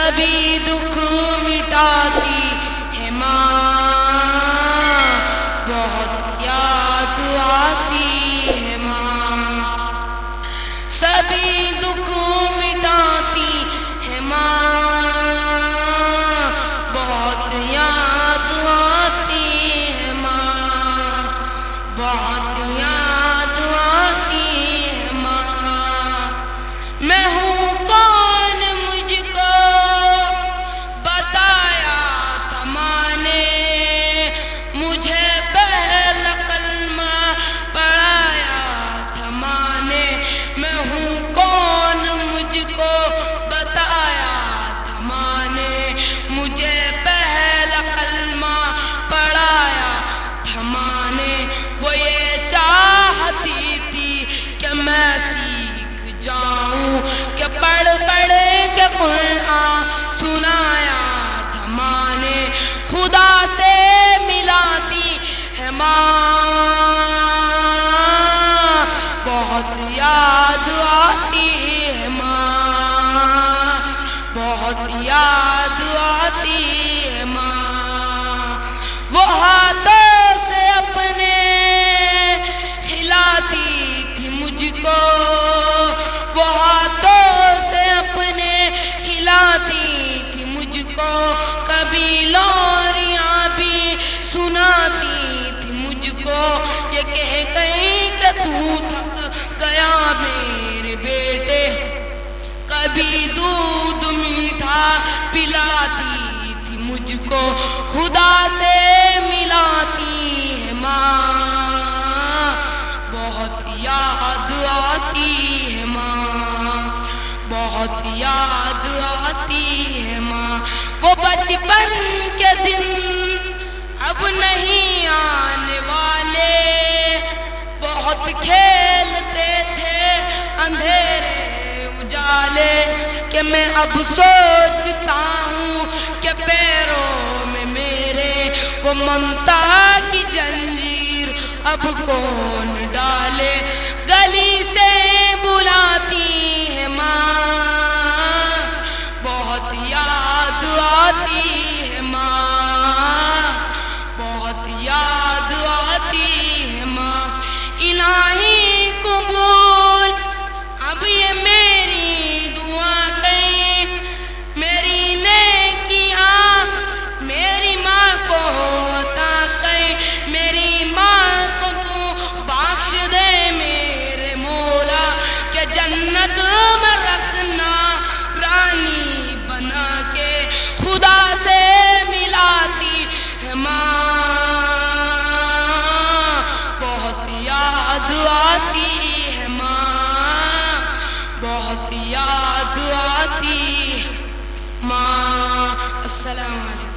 سبھی دکھ مٹاتی ہے ماں، بہت یاد آتی ہے ماں، سبھی دکھ مٹاتی ہے ماں، بہت یاد آتی ہے ماں، بہت یاد آتی ہے ماں۔ میں ہوں کون مجھ کو بتایا تھا ماں نے، مجھے پہلا کلمہ پڑھایا تھا ماں نے، میں ہوں کون مجھ کو بتایا تھا ماں نے، مجھے پہلا کلمہ پڑھایا تھا ماں نے۔ وہ یہ چاہتی تھی کہ میں سیکھ جاؤں، کہ پڑھ پڑھ کے قرآن سنایا تھا ماں نے، خدا سے ملاتی ہے ماں، بہت یاد آتی ہے ماں، بہت یاد آتی ہے ماں۔ وہ ہاتھوں سے اپنے کھلاتی تھی مجھ کو، وہ ہاتھوں سے اپنے کھلاتی تھی مجھ کو، کبھی لوریاں بھی سناتی تھی مجھ کو، یہ کہہ گئی کہ تو تھک گیا میرے بیٹے، کبھی دودھ میٹھا پلاتی تھی مجھ کو، خدا سے ملاتی ہے ماں، بہت یاد آتی ہے ماں، بہت یاد آتی ہے ماں۔ وہ بچپن کے دن اب نہیں آنے والے، بہت کھیلتے تھے اندھیرے اجالے، کہ میں اب سوچتا ہوں کہ پیروں میں میرے وہ ممتا کی زنجیر اب کون ڈالے۔ گلی سے بلاتی ہے ماں، بہت یاد آتی ہے ماں، بہت یاد آتی ہے ماں۔ الہی قبول اب یہ میری دعا کہیں، میری نیکیاں میری ماں کو عطا کہیں، میری ماں کو تو بخش دے میرے مولا، کہ جنت میں رکھنا رانی بنا کے، خدا سے ملاتی ہے ماں، بہت یاد آتی ہے ماں، بہت یاد آتی ہے ماں۔ السلام علیکم۔